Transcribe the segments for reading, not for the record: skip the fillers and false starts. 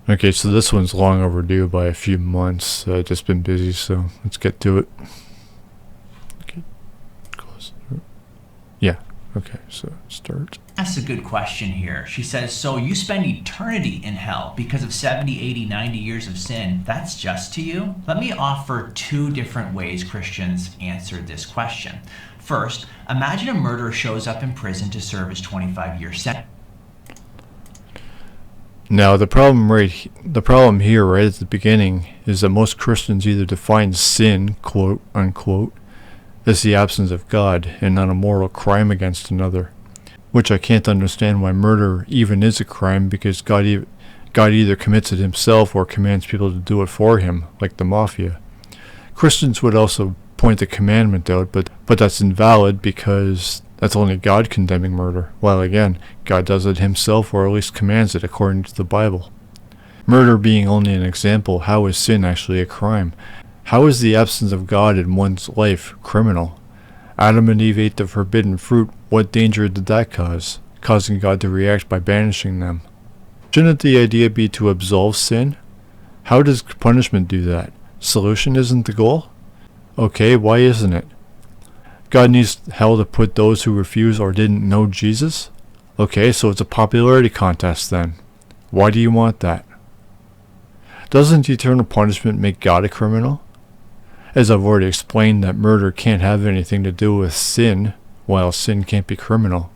Okay, so this one's long overdue by a few months. Just been busy, so let's get to it. Okay, close. Yeah, okay, so start. That's a good question here. She says, so you spend eternity in hell because of 70, 80, 90 years of sin. That's just to you? Let me offer two different ways Christians answered this question. First, imagine a murderer shows up in prison to serve his 25-year sentence. Now the problem here right at the beginning is that most Christians either define sin, quote unquote, as the absence of God and not a mortal crime against another, which I can't understand why murder even is a crime, because God either commits it himself or commands people to do it for him, like the mafia. Christians would also point the commandment out, but that's invalid because that's only God condemning murder, while again, God does it himself or at least commands it according to the Bible. Murder being only an example, how is sin actually a crime? How is the absence of God in one's life criminal? Adam and Eve ate the forbidden fruit. What danger did that cause? Causing God to react by banishing them. Shouldn't the idea be to absolve sin? How does punishment do that? Solution isn't the goal? Okay, why isn't it? God needs hell to put those who refuse or didn't know Jesus? Okay, so it's a popularity contest then. Why do you want that? Doesn't eternal punishment make God a criminal? As I've already explained, that murder can't have anything to do with sin, while sin can't be criminal.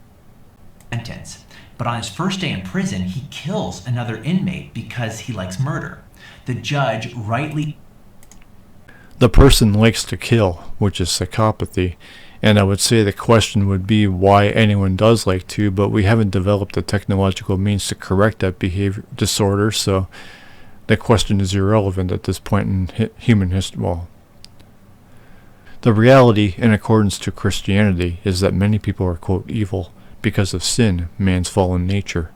But on his first day in prison, he kills another inmate because he likes murder. The judge rightly... The person likes to kill, which is psychopathy, and I would say the question would be why anyone does like to, but we haven't developed the technological means to correct that behavior disorder, so the question is irrelevant at this point in human history. Well, the reality, in accordance to Christianity, is that many people are, quote, evil because of sin, man's fallen nature.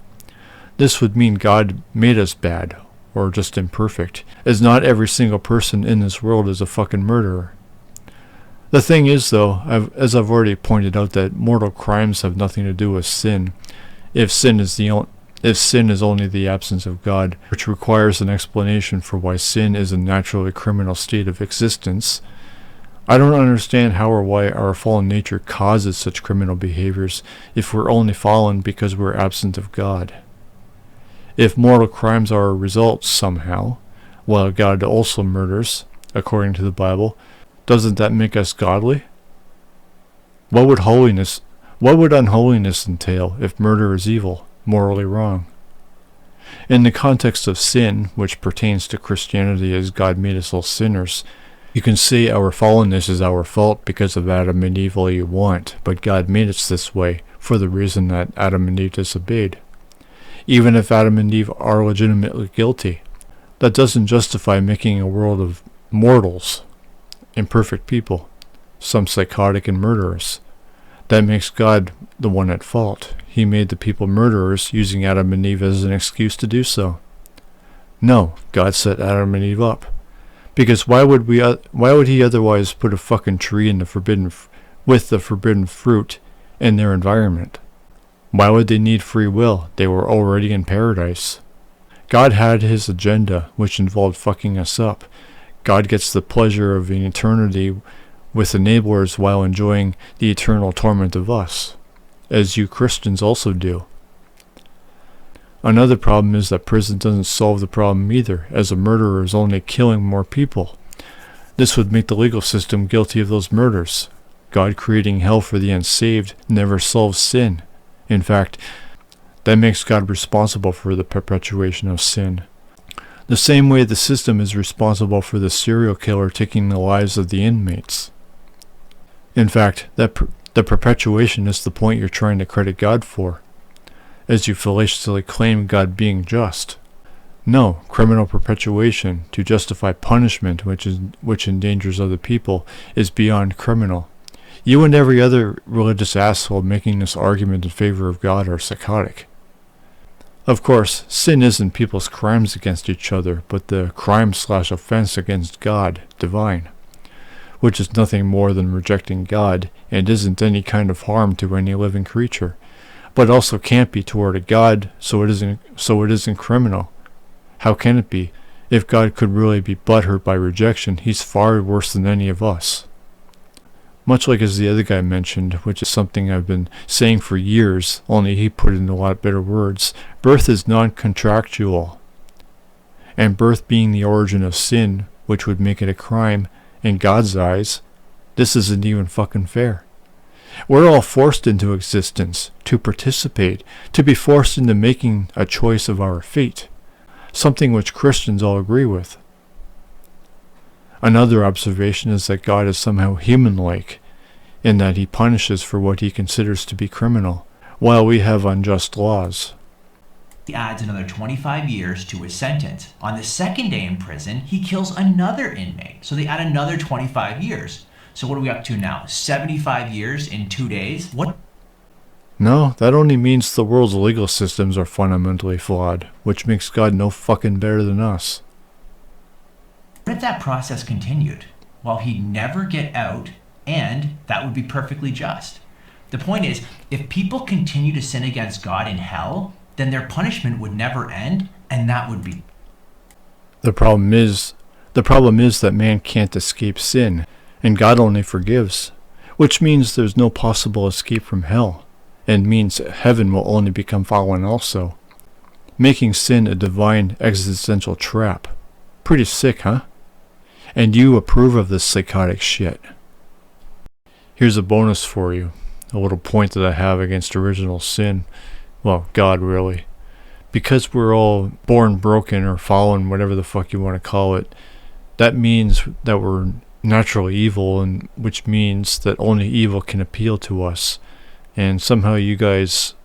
This would mean God made us bad, or just imperfect, as not every single person in this world is a fucking murderer. The thing is, though, as I've already pointed out, that mortal crimes have nothing to do with sin. If sin is only the absence of God, which requires an explanation for why sin is a naturally criminal state of existence, I don't understand how or why our fallen nature causes such criminal behaviors if we're only fallen because we're absent of God. If mortal crimes are a result somehow, while God also murders, according to the Bible, doesn't that make us godly? What would unholiness entail if murder is evil, morally wrong? In the context of sin, which pertains to Christianity as God made us all sinners, you can say our fallenness is our fault because of Adam and Eve all you want, but God made us this way for the reason that Adam and Eve disobeyed. Even if Adam and Eve are legitimately guilty, that doesn't justify making a world of mortals, imperfect people, some psychotic and murderers. That makes God the one at fault. He made the people murderers, using Adam and Eve as an excuse to do so. No, God set Adam and Eve up. Because why would he otherwise put a fucking tree in with the forbidden fruit in their environment? Why would they need free will? They were already in paradise. God had his agenda, which involved fucking us up. God gets the pleasure of an eternity with enablers while enjoying the eternal torment of us, as you Christians also do. Another problem is that prison doesn't solve the problem either, as a murderer is only killing more people. This would make the legal system guilty of those murders. God creating hell for the unsaved never solves sin. In fact, that makes God responsible for the perpetuation of sin. The same way the system is responsible for the serial killer taking the lives of the inmates. In fact, the perpetuation is the point you're trying to credit God for, as you fallaciously claim God being just. No, criminal perpetuation to justify punishment which endangers other people is beyond criminal. You and every other religious asshole making this argument in favor of God are psychotic. Of course, sin isn't people's crimes against each other, but the crime/offense against God, divine, which is nothing more than rejecting God and isn't any kind of harm to any living creature, but also can't be toward a God, so it isn't criminal. How can it be? If God could really be butthurt by rejection, he's far worse than any of us. Much like as the other guy mentioned, which is something I've been saying for years, only he put it in a lot better words, birth is non-contractual. And birth being the origin of sin, which would make it a crime in God's eyes, this isn't even fucking fair. We're all forced into existence, to participate, to be forced into making a choice of our fate, something which Christians all agree with. Another observation is that God is somehow human-like, in that he punishes for what he considers to be criminal, while we have unjust laws. He adds another 25 years to his sentence. On the second day in prison, he kills another inmate. So they add another 25 years. So what are we up to now? 75 years in 2 days? What? No, that only means the world's legal systems are fundamentally flawed, which makes God no fucking better than us. What if that process continued? Well, he'd never get out, and that would be perfectly just. The point is, if people continue to sin against God in hell, then their punishment would never end, and that would be... The problem is that man can't escape sin, and God only forgives, which means there's no possible escape from hell, and means heaven will only become fallen also, making sin a divine existential trap. Pretty sick, huh? And you approve of this psychotic shit. Here's a bonus for you, a little point that I have against original sin. Well, God, really. Because we're all born broken or fallen, whatever the fuck you want to call it, that means that we're naturally evil, and which means that only evil can appeal to us. And somehow you guys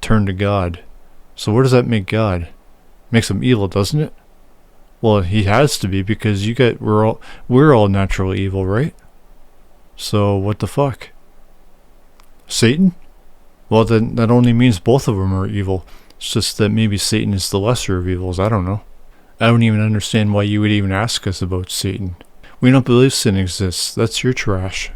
turn to God. So what does that make God? Makes him evil, doesn't it? Well, he has to be, because we're all naturally evil, right? So what the fuck? Satan? Well, then that only means both of them are evil. It's just that maybe Satan is the lesser of evils. I don't know. I don't even understand why you would even ask us about Satan. We don't believe sin exists. That's your trash.